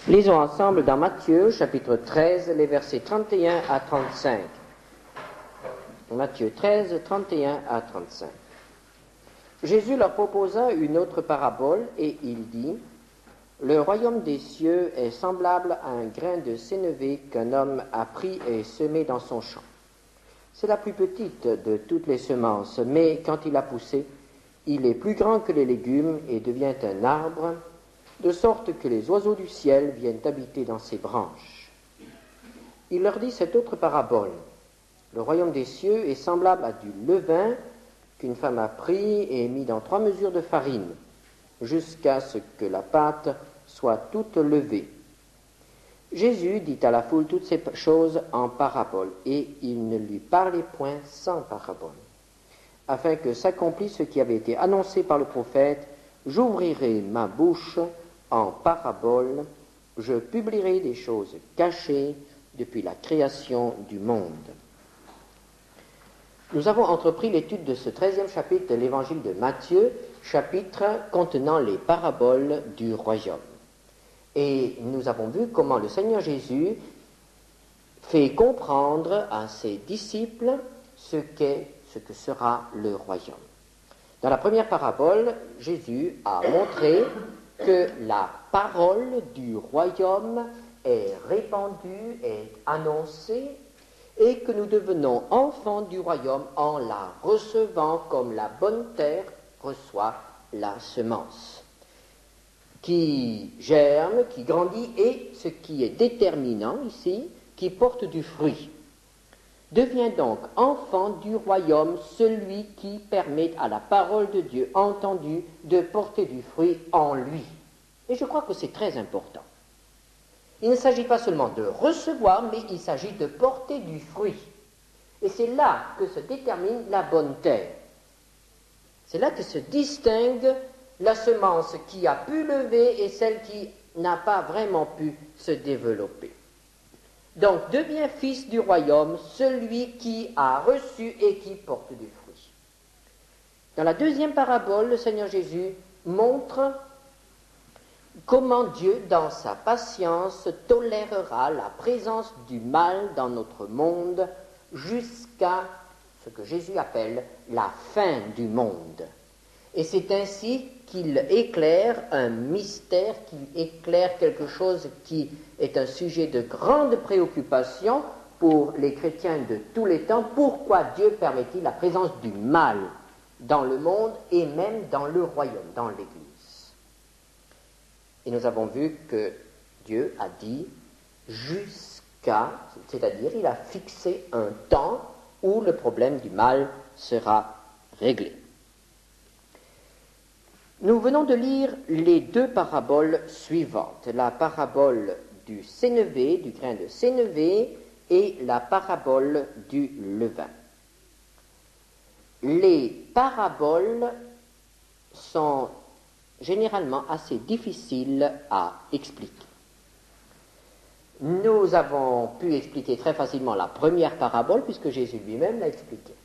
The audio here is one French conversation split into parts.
Lisons ensemble dans Matthieu, chapitre 13, les versets 31 à 35. Matthieu 13, 31 à 35. Jésus leur proposa une autre parabole et il dit : Le royaume des cieux est semblable à un grain de sénévé qu'un homme a pris et semé dans son champ. C'est la plus petite de toutes les semences, mais quand il a poussé, il est plus grand que les légumes et devient un arbre, de sorte que les oiseaux du ciel viennent habiter dans ses branches. Il leur dit cette autre parabole. Le royaume des cieux est semblable à du levain qu'une femme a pris et mis dans 3 mesures de farine, jusqu'à ce que la pâte soit toute levée. Jésus dit à la foule toutes ces choses en parabole, et il ne lui parlait point sans parabole, afin que s'accomplisse ce qui avait été annoncé par le prophète : J'ouvrirai ma bouche en parabole, je publierai des choses cachées depuis la création du monde. Nous avons entrepris l'étude de ce 13e chapitre de l'évangile de Matthieu, chapitre contenant les paraboles du royaume. Et nous avons vu comment le Seigneur Jésus fait comprendre à ses disciples ce que sera le royaume. Dans la première parabole, Jésus a montré que la parole du royaume est répandue, est annoncée, et que nous devenons enfants du royaume en la recevant comme la bonne terre reçoit la semence, qui germe, qui grandit, et ce qui est déterminant ici, qui porte du fruit. Devient donc enfant du royaume celui qui permet à la parole de Dieu entendue de porter du fruit en lui. Et je crois que c'est très important. Il ne s'agit pas seulement de recevoir, mais il s'agit de porter du fruit. Et c'est là que se détermine la bonne terre. C'est là que se distingue la semence qui a pu lever et celle qui n'a pas vraiment pu se développer. Donc, devient fils du royaume celui qui a reçu et qui porte du fruit. Dans la deuxième parabole, le Seigneur Jésus montre comment Dieu, dans sa patience, tolérera la présence du mal dans notre monde jusqu'à ce que Jésus appelle la fin du monde. Et c'est ainsi qu'il éclaire un mystère, qu'il éclaire quelque chose qui est un sujet de grande préoccupation pour les chrétiens de tous les temps. Pourquoi Dieu permet-il la présence du mal dans le monde et même dans le royaume, dans l'Église? Et nous avons vu que Dieu a dit jusqu'à, c'est-à-dire il a fixé un temps où le problème du mal sera réglé. Nous venons de lire les 2 paraboles suivantes, la parabole du sénévé, du grain de sénévé, et la parabole du levain. Les paraboles sont généralement assez difficiles à expliquer. Nous avons pu expliquer très facilement la première parabole puisque Jésus lui-même l'a expliquée.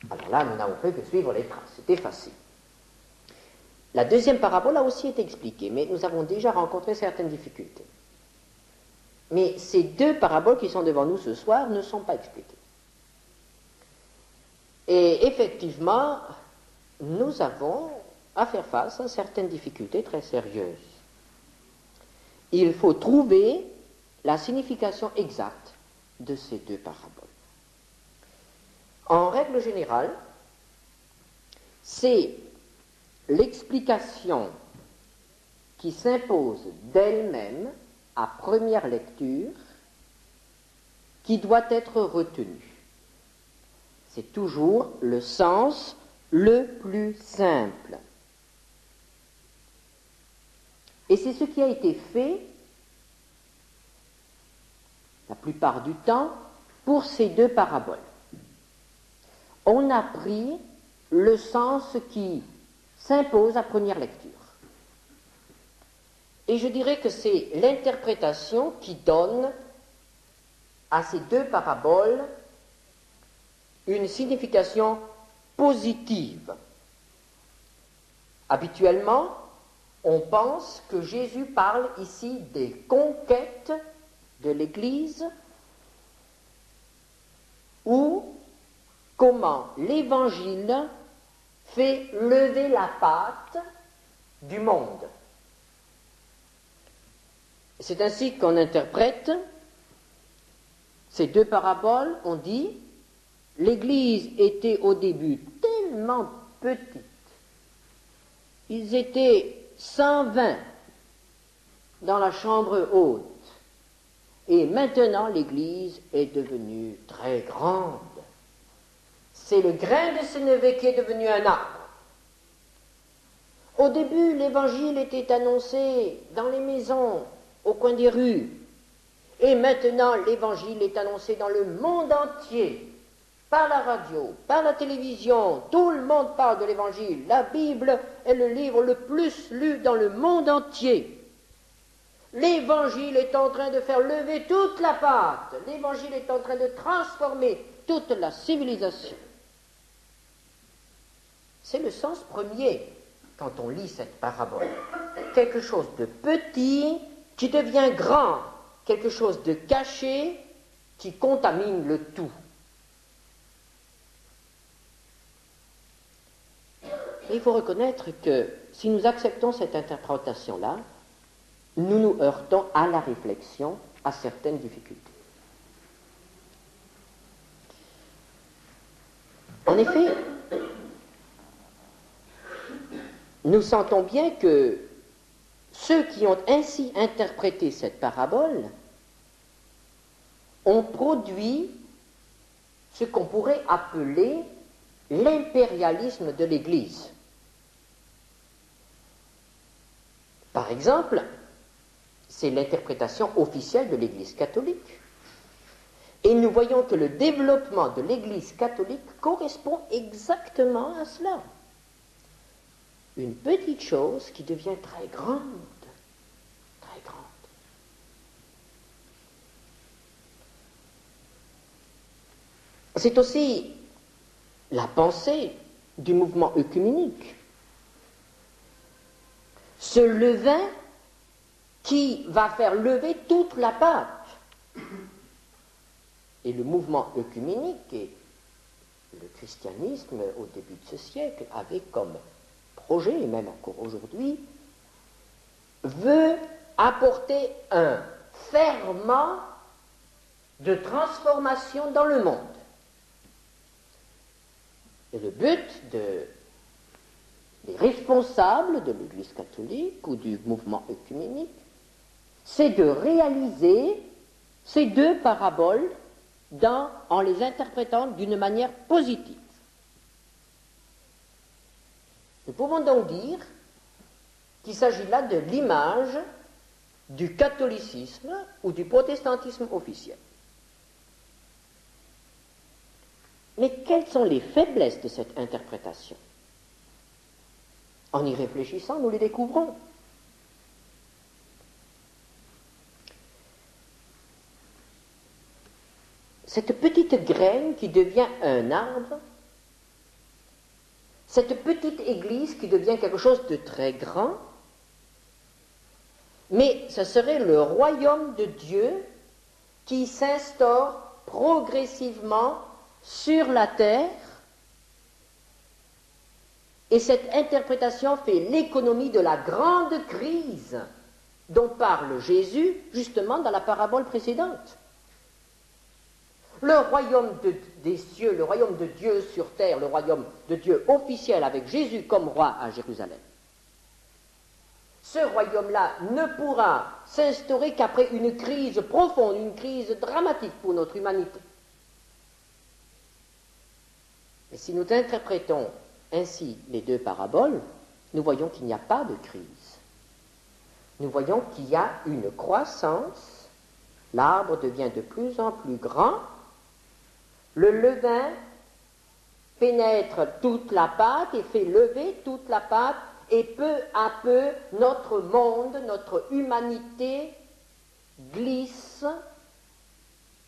Alors là, nous n'avons fait que suivre les traces, c'était facile. La deuxième parabole a aussi été expliquée, mais nous avons déjà rencontré certaines difficultés. Mais ces 2 paraboles qui sont devant nous ce soir ne sont pas expliquées. Et effectivement, nous avons à faire face à certaines difficultés très sérieuses. Il faut trouver la signification exacte de ces 2 paraboles. En règle générale, c'est l'explication qui s'impose d'elle-même à première lecture qui doit être retenue. C'est toujours le sens le plus simple. Et c'est ce qui a été fait la plupart du temps pour ces 2 paraboles. On a pris le sens qui s'impose à première lecture. Et je dirais que c'est l'interprétation qui donne à ces 2 paraboles une signification positive. Habituellement, on pense que Jésus parle ici des conquêtes de l'Église ou comment l'Évangile fait lever la pâte du monde. C'est ainsi qu'on interprète ces deux paraboles. On dit, l'Église était au début tellement petite, ils étaient 120 dans la chambre haute, et maintenant l'Église est devenue très grande. C'est le grain de sénévé qui est devenu un arbre. Au début, l'Évangile était annoncé dans les maisons, au coin des rues, et maintenant l'Évangile est annoncé dans le monde entier, par la radio, par la télévision. Tout le monde parle de l'Évangile. La Bible est le livre le plus lu dans le monde entier. L'Évangile est en train de faire lever toute la pâte. L'Évangile est en train de transformer toute la civilisation. C'est le sens premier quand on lit cette parabole. Quelque chose de petit qui devient grand, quelque chose de caché qui contamine le tout. Mais il faut reconnaître que si nous acceptons cette interprétation-là, nous nous heurtons à la réflexion, à certaines difficultés. En effet, nous sentons bien que ceux qui ont ainsi interprété cette parabole ont produit ce qu'on pourrait appeler l'impérialisme de l'Église. Par exemple, c'est l'interprétation officielle de l'Église catholique. Et nous voyons que le développement de l'Église catholique correspond exactement à cela. Une petite chose qui devient très grande, très grande. C'est aussi la pensée du mouvement œcuménique. Ce levain qui va faire lever toute la pâte. Et le mouvement œcuménique et le christianisme au début de ce siècle avait comme projet, et même encore aujourd'hui, veut apporter un ferment de transformation dans le monde. Et le but des responsables de l'Église catholique ou du mouvement œcuménique, c'est de réaliser ces deux paraboles en les interprétant d'une manière positive. Nous pouvons donc dire qu'il s'agit là de l'image du catholicisme ou du protestantisme officiel. Mais quelles sont les faiblesses de cette interprétation? En y réfléchissant, nous les découvrons. Cette petite graine qui devient un arbre, cette petite église qui devient quelque chose de très grand, mais ce serait le royaume de Dieu qui s'instaure progressivement sur la terre, et cette interprétation fait l'économie de la grande crise dont parle Jésus justement dans la parabole précédente. Le royaume des cieux, le royaume de Dieu sur terre, le royaume de Dieu officiel avec Jésus comme roi à Jérusalem. Ce royaume-là ne pourra s'instaurer qu'après une crise profonde, une crise dramatique pour notre humanité. Et si nous interprétons ainsi les deux paraboles, nous voyons qu'il n'y a pas de crise. Nous voyons qu'il y a une croissance, l'arbre devient de plus en plus grand, le levain pénètre toute la pâte et fait lever toute la pâte, et peu à peu notre monde, notre humanité glisse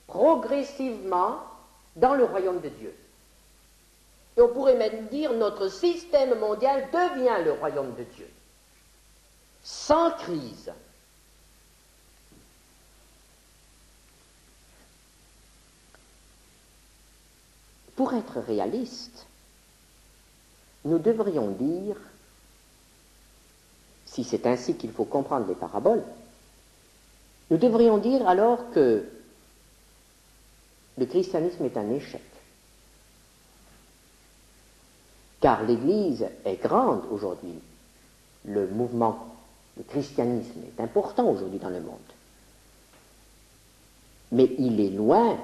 progressivement dans le royaume de Dieu. Et on pourrait même dire notre système mondial devient le royaume de Dieu. sans crise. Pour être réaliste, nous devrions dire, si c'est ainsi qu'il faut comprendre les paraboles, nous devrions dire alors que le christianisme est un échec. Car l'Église est grande aujourd'hui. Le mouvement, le christianisme est important aujourd'hui dans le monde. Mais il est loin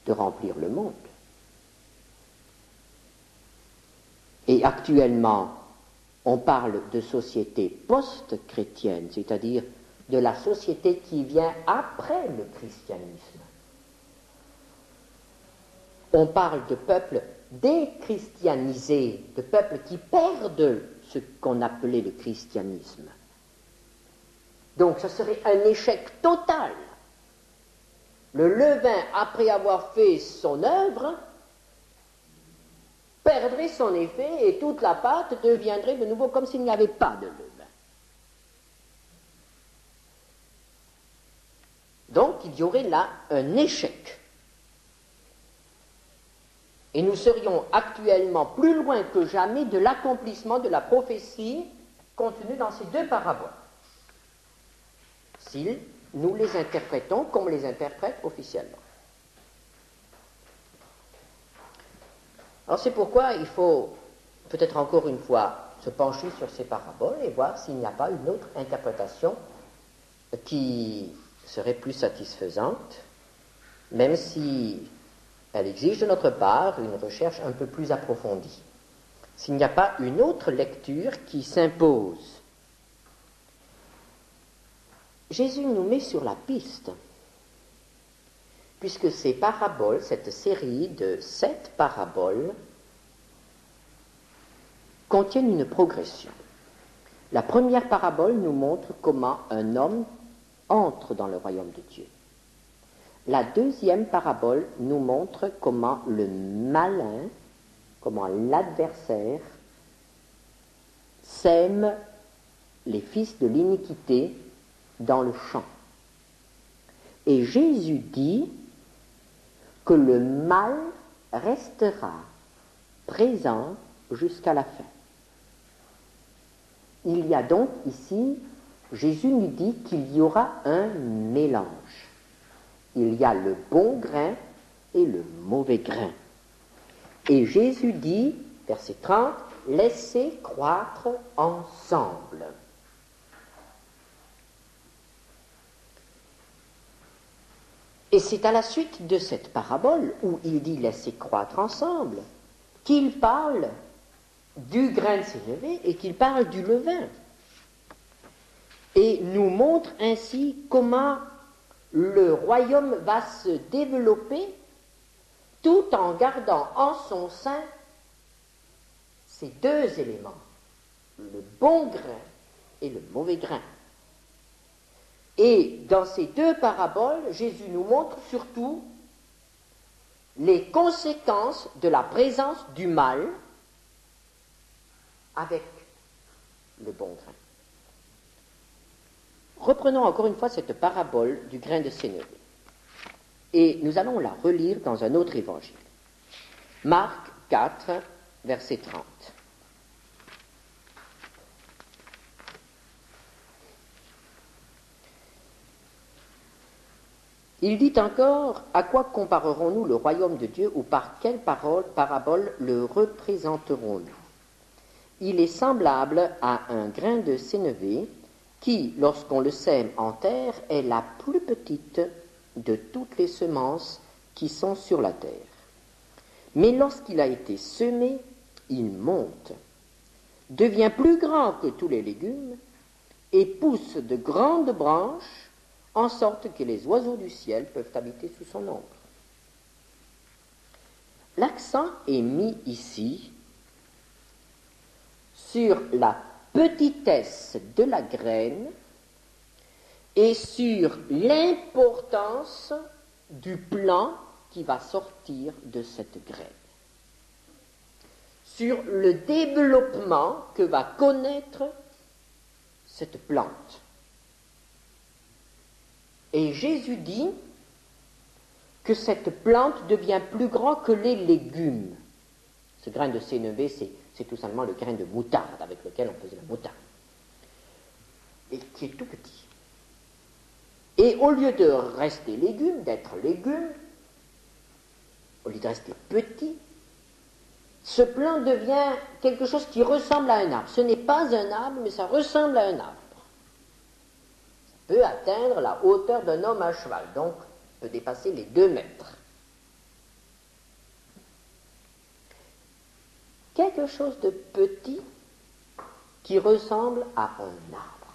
de remplir le monde. Et actuellement, on parle de société post-chrétienne, c'est-à-dire de la société qui vient après le christianisme. On parle de peuples déchristianisés, de peuples qui perdent ce qu'on appelait le christianisme. Donc ce serait un échec total. Le levain, après avoir fait son œuvre, perdrait son effet et toute la pâte deviendrait de nouveau comme s'il n'y avait pas de levain. Donc il y aurait là un échec. Et nous serions actuellement plus loin que jamais de l'accomplissement de la prophétie contenue dans ces deux paraboles. Si nous les interprétons comme les interprète officiellement. Alors c'est pourquoi il faut peut-être encore une fois se pencher sur ces paraboles et voir s'il n'y a pas une autre interprétation qui serait plus satisfaisante, même si elle exige de notre part une recherche un peu plus approfondie. S'il n'y a pas une autre lecture qui s'impose. Jésus nous met sur la piste, puisque ces paraboles, cette série de 7 paraboles, contiennent une progression. La première parabole nous montre comment un homme entre dans le royaume de Dieu. La deuxième parabole nous montre comment le malin, comment l'adversaire sème les fils de l'iniquité dans le champ. Et Jésus dit que le mal restera présent jusqu'à la fin. Il y a donc ici, Jésus nous dit qu'il y aura un mélange. Il y a le bon grain et le mauvais grain. Et Jésus dit, verset 30, « Laissez croître ensemble ». Et c'est à la suite de cette parabole, où il dit « Laissez croître ensemble », qu'il parle du grain de sénévé et qu'il parle du levain. Et nous montre ainsi comment le royaume va se développer tout en gardant en son sein ces deux éléments, le bon grain et le mauvais grain. Et dans ces deux paraboles, Jésus nous montre surtout les conséquences de la présence du mal avec le bon grain. Reprenons encore une fois cette parabole du grain de sénévé. Et nous allons la relire dans un autre évangile. Marc 4, verset 30. Il dit encore, à quoi comparerons-nous le royaume de Dieu ou par quelle parabole le représenterons-nous? Il est semblable à un grain de sénévé qui, lorsqu'on le sème en terre, est la plus petite de toutes les semences qui sont sur la terre. Mais lorsqu'il a été semé, il monte, devient plus grand que tous les légumes et pousse de grandes branches en sorte que les oiseaux du ciel peuvent habiter sous son ombre. L'accent est mis ici sur la petitesse de la graine et sur l'importance du plant qui va sortir de cette graine, sur le développement que va connaître cette plante. Et Jésus dit que cette plante devient plus grand que les légumes. Ce grain de sénévé, c'est tout simplement le grain de moutarde avec lequel on faisait la moutarde. Et qui est tout petit. Et au lieu de rester légume, d'être légume, au lieu de rester petit, ce plant devient quelque chose qui ressemble à un arbre. Ce n'est pas un arbre, mais ça ressemble à un arbre. Ça peut atteindre la hauteur d'un homme à cheval, donc peut dépasser les 2 mètres. Quelque chose de petit qui ressemble à un arbre.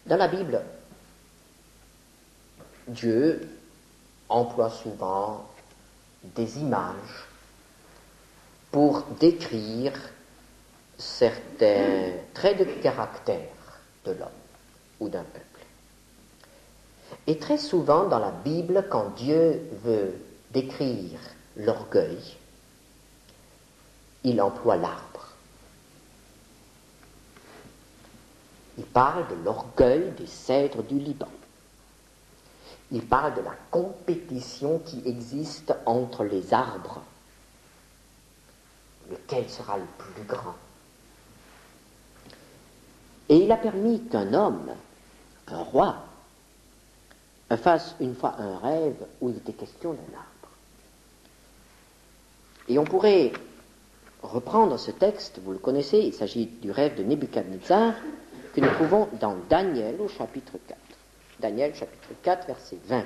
Dans la Bible, Dieu emploie souvent des images pour décrire certains traits de caractère de l'homme ou d'un peuple. Et très souvent dans la Bible, quand Dieu veut décrire l'orgueil, il emploie l'arbre. Il parle de l'orgueil des cèdres du Liban. Il parle de la compétition qui existe entre les arbres. Lequel sera le plus grand? Et il a permis qu'un homme, un roi, fasse une fois un rêve où il était question d'un arbre. Et on pourrait reprendre ce texte, vous le connaissez, il s'agit du rêve de Nebuchadnezzar, que nous trouvons dans Daniel au chapitre 4. Daniel chapitre 4, verset 20.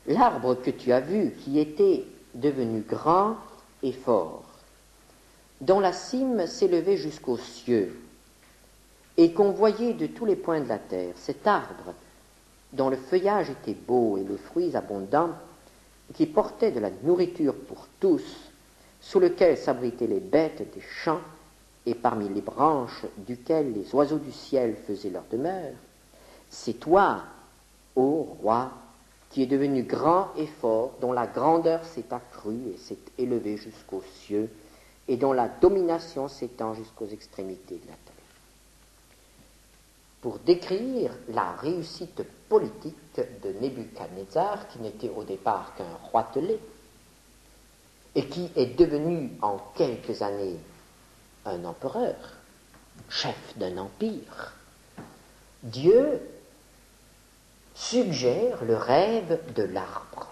L'arbre que tu as vu, qui était devenu grand et fort, dont la cime s'élevait jusqu'aux cieux, et qu'on voyait de tous les points de la terre, cet arbre, dont le feuillage était beau et les fruits abondants, qui portait de la nourriture pour tous, sous lequel s'abritaient les bêtes des champs, et parmi les branches duquel les oiseaux du ciel faisaient leur demeure, c'est toi, ô roi, qui es devenu grand et fort, dont la grandeur s'est accrue et s'est élevée jusqu'aux cieux, et dont la domination s'étend jusqu'aux extrémités de la terre. Pour décrire la réussite politique de Nebuchadnezzar, qui n'était au départ qu'un roitelet, et qui est devenu en quelques années un empereur, chef d'un empire, Dieu suggère le rêve de l'arbre.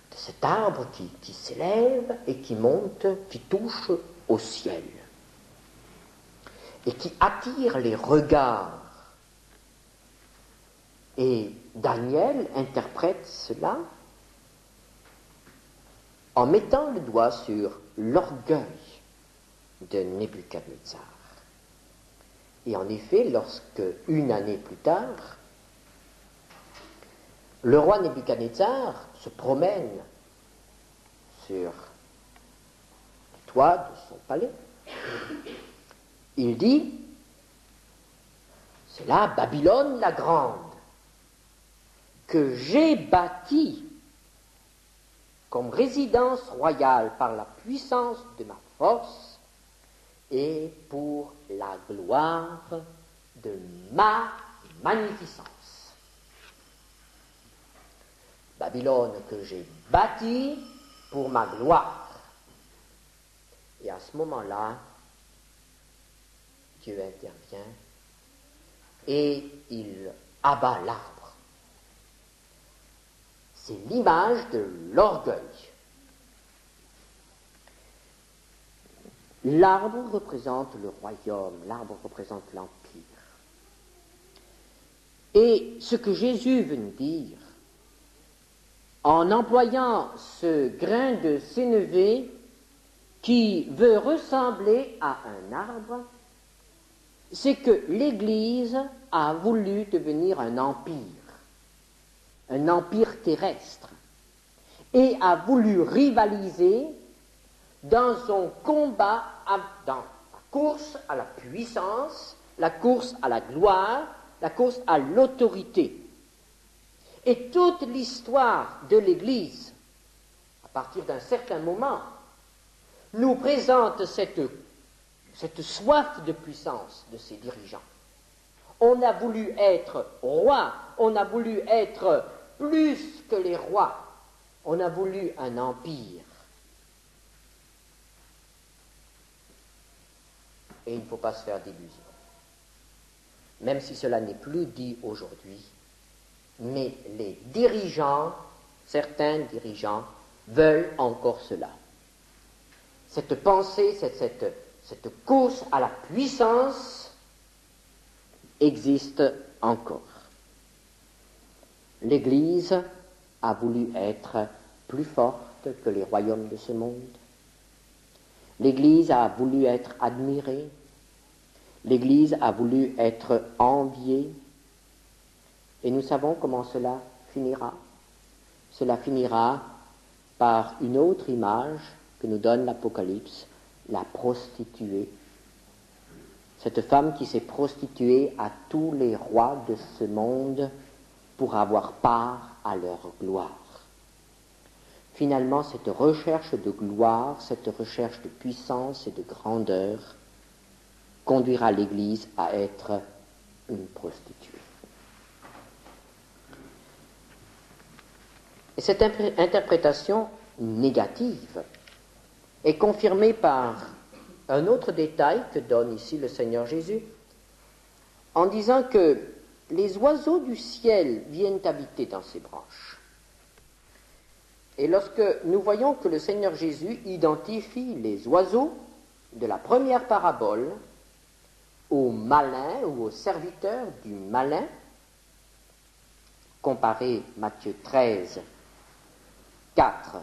De cet arbre qui s'élève et qui monte, qui touche au ciel, et qui attire les regards. Et Daniel interprète cela en mettant le doigt sur l'orgueil de Nebuchadnezzar. Et en effet, lorsque, une année plus tard, le roi Nebuchadnezzar se promène sur le toit de son palais, il dit, c'est là Babylone la grande, que j'ai bâtie comme résidence royale par la puissance de ma force et pour la gloire de ma magnificence. Babylone que j'ai bâtie pour ma gloire. Et à ce moment-là, Dieu intervient et il abat l'arbre. C'est l'image de l'orgueil. L'arbre représente le royaume, l'arbre représente l'empire. Et ce que Jésus veut nous dire, en employant ce grain de sénévé qui veut ressembler à un arbre, c'est que l'Église a voulu devenir un empire terrestre, et a voulu rivaliser dans son combat, dans la course à la puissance, la course à la gloire, la course à l'autorité. Et toute l'histoire de l'Église, à partir d'un certain moment, nous présente cette soif de puissance de ces dirigeants. On a voulu être roi, on a voulu être plus que les rois, on a voulu un empire. Et il ne faut pas se faire d'illusions. Même si cela n'est plus dit aujourd'hui, mais les dirigeants, certains dirigeants, veulent encore cela. Cette pensée, cette course à la puissance existe encore. L'Église a voulu être plus forte que les royaumes de ce monde. L'Église a voulu être admirée. L'Église a voulu être enviée. Et nous savons comment cela finira. Cela finira par une autre image que nous donne l'Apocalypse, la prostituée. Cette femme qui s'est prostituée à tous les rois de ce monde pour avoir part à leur gloire. Finalement, cette recherche de gloire, cette recherche de puissance et de grandeur conduira l'Église à être une prostituée. Et cette interprétation négative est confirmée par un autre détail que donne ici le Seigneur Jésus, en disant que les oiseaux du ciel viennent habiter dans ses branches. Et lorsque nous voyons que le Seigneur Jésus identifie les oiseaux de la première parabole aux malins ou aux serviteurs du malin, comparez Matthieu 13, 4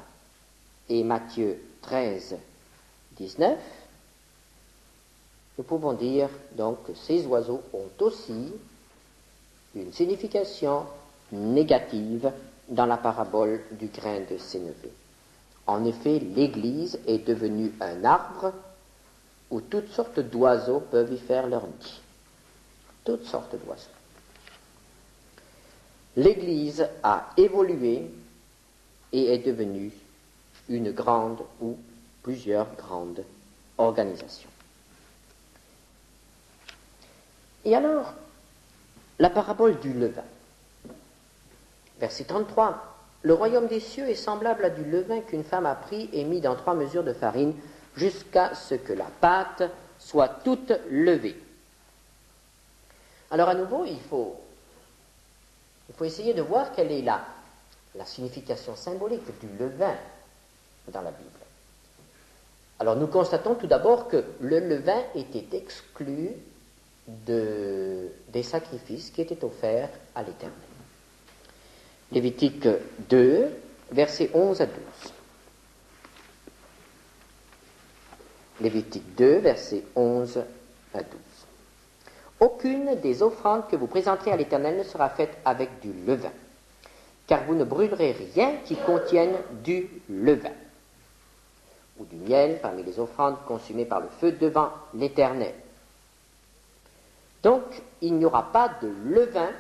et Matthieu 13, 19, nous pouvons dire donc que ces oiseaux ont aussi une signification négative dans la parabole du grain de sénévé. En effet, l'Église est devenue un arbre où toutes sortes d'oiseaux peuvent y faire leur nid. Toutes sortes d'oiseaux. L'Église a évolué et est devenue une grande ou plusieurs grandes organisations. Et alors, la parabole du levain. Verset 33. Le royaume des cieux est semblable à du levain qu'une femme a pris et mis dans 3 mesures de farine jusqu'à ce que la pâte soit toute levée. Alors à nouveau, il faut essayer de voir quelle est la signification symbolique du levain dans la Bible. Alors nous constatons tout d'abord que le levain était exclu des sacrifices qui étaient offerts à l'Éternel. Lévitique 2, versets 11 à 12. Lévitique 2, versets 11 à 12. Aucune des offrandes que vous présenterez à l'Éternel ne sera faite avec du levain, car vous ne brûlerez rien qui contienne du levain ou du miel parmi les offrandes consumées par le feu devant l'Éternel. Donc, il n'y aura pas de levain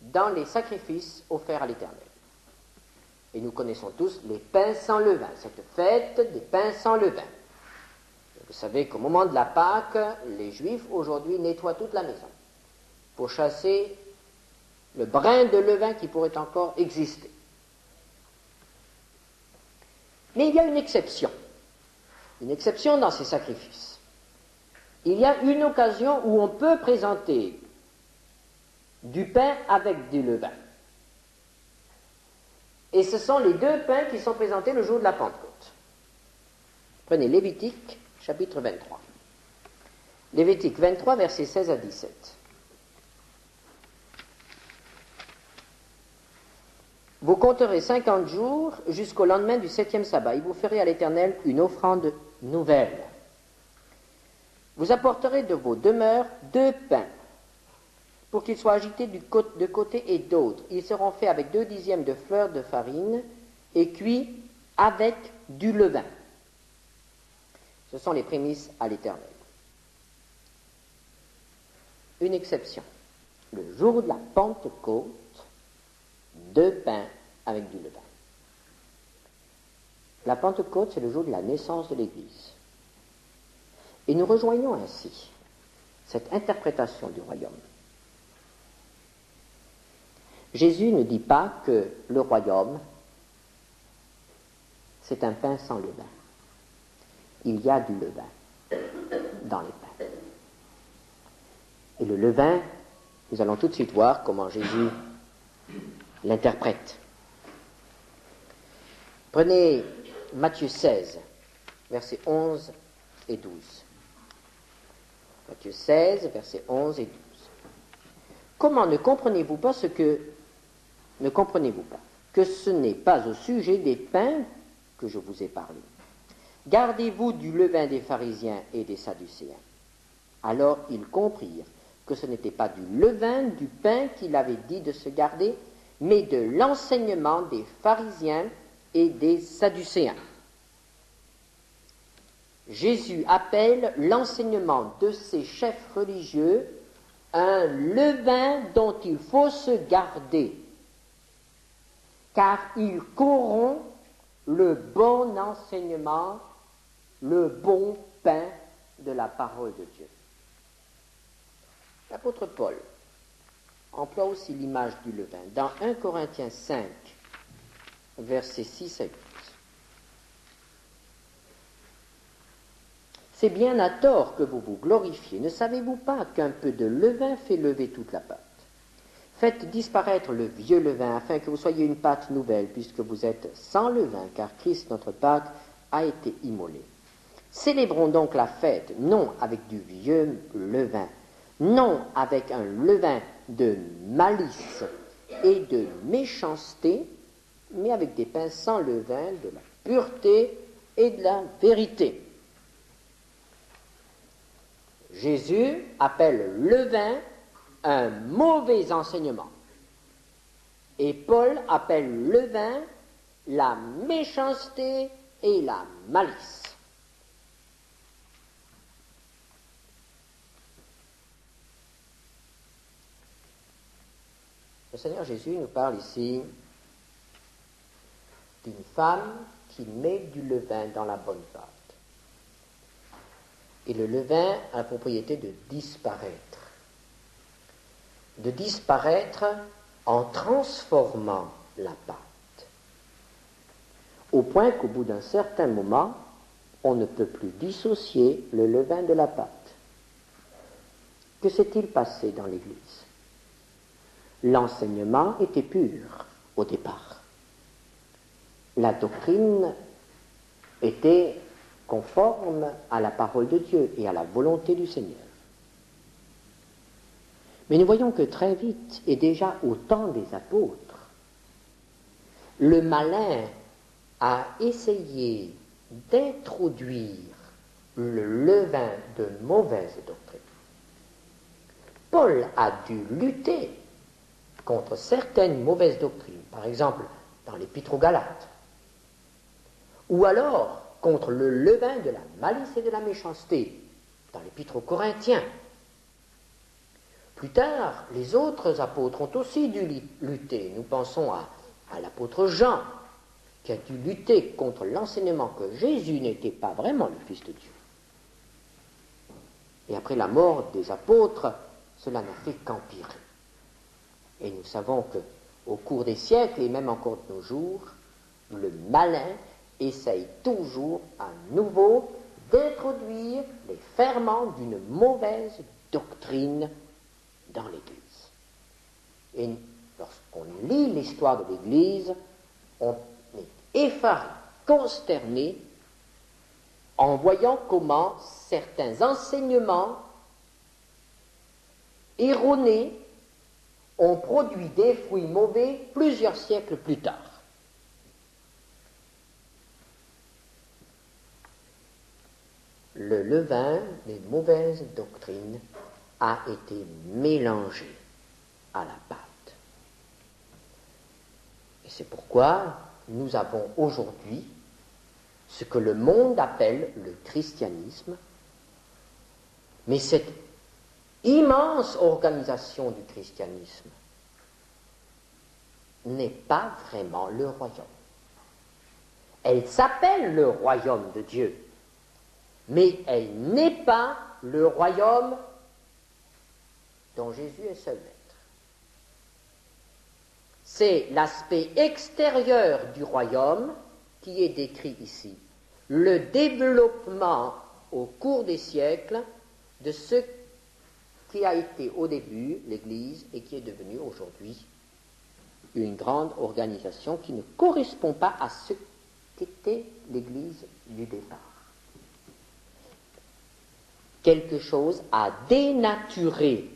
dans les sacrifices offerts à l'Éternel. Et nous connaissons tous les pains sans levain, cette fête des pains sans levain. Vous savez qu'au moment de la Pâque, les Juifs aujourd'hui nettoient toute la maison pour chasser le brin de levain qui pourrait encore exister. Mais il y a une exception dans ces sacrifices. Il y a une occasion où on peut présenter du pain avec du levain. Et ce sont les 2 pains qui sont présentés le jour de la Pentecôte. Prenez Lévitique, chapitre 23. Lévitique 23, versets 16 à 17. Vous compterez 50 jours jusqu'au lendemain du 7e sabbat, et vous ferez à l'Éternel une offrande nouvelle. Vous apporterez de vos demeures 2 pains, pour qu'ils soient agités de côté et d'autre. Ils seront faits avec 2 dixièmes de fleur de farine et cuits avec du levain. Ce sont les prémices à l'Éternel. Une exception. Le jour de la Pentecôte, 2 pains avec du levain. La Pentecôte, c'est le jour de la naissance de l'Église. Et nous rejoignons ainsi cette interprétation du royaume. Jésus ne dit pas que le royaume, c'est un pain sans levain. Il y a du levain dans les pains. Et le levain, nous allons tout de suite voir comment Jésus l'interprète. Prenez Matthieu 16, versets 11 et 12. Matthieu 16, versets 11 et 12. Comment ne comprenez-vous pas que ce n'est pas au sujet des pains que je vous ai parlé? Gardez-vous du levain des pharisiens et des sadducéens. Alors ils comprirent que ce n'était pas du levain du pain qu'il avait dit de se garder, mais de l'enseignement des pharisiens et des sadducéens. Jésus appelle l'enseignement de ces chefs religieux un levain dont il faut se garder, car il corrompt le bon enseignement, le bon pain de la parole de Dieu. L'apôtre Paul emploie aussi l'image du levain dans 1 Corinthiens 5, versets 6 à 8. C'est bien à tort que vous vous glorifiez. Ne savez-vous pas qu'un peu de levain fait lever toute la pâte? Faites disparaître le vieux levain, afin que vous soyez une pâte nouvelle, puisque vous êtes sans levain, car Christ, notre Pâque, a été immolé. Célébrons donc la fête, non avec du vieux levain, non avec un levain de malice et de méchanceté, mais avec des pains sans levain, de la pureté et de la vérité. Jésus appelle levain un mauvais enseignement. Et Paul appelle levain la méchanceté et la malice. Le Seigneur Jésus nous parle ici d'une femme qui met du levain dans la bonne pâte. Et le levain a la propriété de disparaître. De disparaître en transformant la pâte. Au point qu'au bout d'un certain moment, on ne peut plus dissocier le levain de la pâte. Que s'est-il passé dans l'Église? L'enseignement était pur au départ. La doctrine était conforme à la parole de Dieu et à la volonté du Seigneur. Mais nous voyons que très vite, et déjà au temps des apôtres, le malin a essayé d'introduire le levain de mauvaise doctrine. Paul a dû lutter contre certaines mauvaises doctrines, par exemple dans l'Épître aux Galates, ou alors contre le levain de la malice et de la méchanceté, dans l'Épître aux Corinthiens. Plus tard, les autres apôtres ont aussi dû lutter. Nous pensons à l'apôtre Jean, qui a dû lutter contre l'enseignement que Jésus n'était pas vraiment le Fils de Dieu. Et après la mort des apôtres, cela n'a fait qu'empirer. Et nous savons qu'au cours des siècles, et même encore de nos jours, le malin essaye toujours à nouveau d'introduire les ferments d'une mauvaise doctrine dans l'Église. Et lorsqu'on lit l'histoire de l'Église, on est effaré, consterné, en voyant comment certains enseignements erronés ont produit des fruits mauvais plusieurs siècles plus tard. Le levain des mauvaises doctrines a été mélangé à la pâte. Et c'est pourquoi nous avons aujourd'hui ce que le monde appelle le christianisme, mais cette immense organisation du christianisme n'est pas vraiment le royaume. Elle s'appelle le royaume de Dieu, mais elle n'est pas le royaume dont Jésus est seul maître. C'est l'aspect extérieur du royaume qui est décrit ici. Le développement au cours des siècles de ce qui a été au début l'Église et qui est devenu aujourd'hui une grande organisation qui ne correspond pas à ce qu'était l'Église du départ. Quelque chose a dénaturé,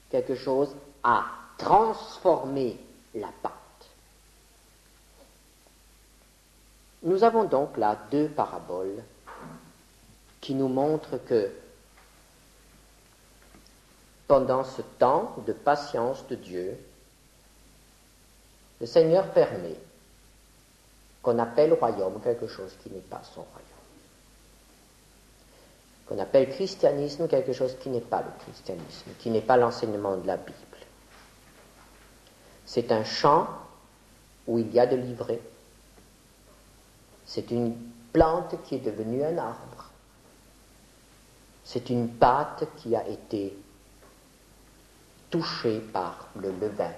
quelque chose a transformé la pâte. Nous avons donc là deux paraboles qui nous montrent que pendant ce temps de patience de Dieu, le Seigneur permet qu'on appelle royaume quelque chose qui n'est pas son royaume. Qu'on appelle christianisme quelque chose qui n'est pas le christianisme, qui n'est pas l'enseignement de la Bible. C'est un champ où il y a de l'ivraie. C'est une plante qui est devenue un arbre. C'est une pâte qui a été touchée par le levain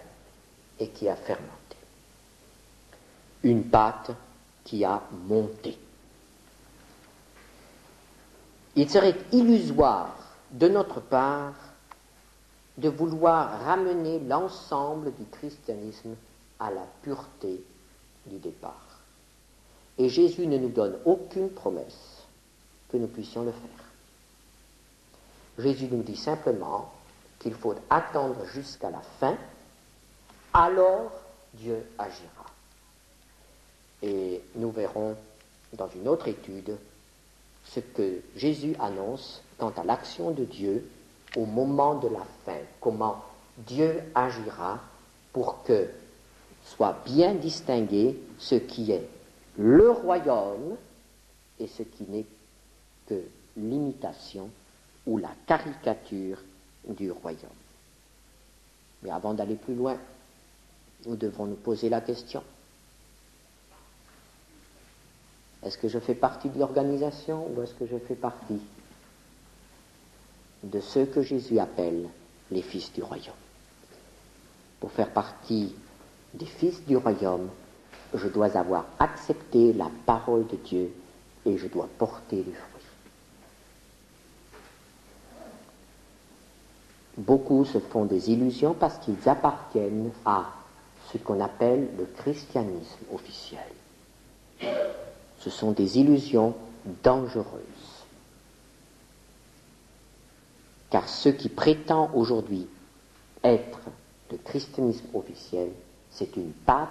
et qui a fermenté. Une pâte qui a monté. Il serait illusoire de notre part de vouloir ramener l'ensemble du christianisme à la pureté du départ. Et Jésus ne nous donne aucune promesse que nous puissions le faire. Jésus nous dit simplement qu'il faut attendre jusqu'à la fin, alors Dieu agira. Et nous verrons dans une autre étude ce que Jésus annonce quant à l'action de Dieu au moment de la fin, comment Dieu agira pour que soit bien distingué ce qui est le royaume et ce qui n'est que l'imitation ou la caricature du royaume. Mais avant d'aller plus loin, nous devons nous poser la question. Est-ce que je fais partie de l'organisation ou est-ce que je fais partie de ceux que Jésus appelle les fils du royaume? Pour faire partie des fils du royaume, je dois avoir accepté la parole de Dieu et je dois porter du fruit. Beaucoup se font des illusions parce qu'ils appartiennent à ce qu'on appelle le christianisme officiel. Ce sont des illusions dangereuses. Car ce qui prétend aujourd'hui être le christianisme officiel, c'est une pâte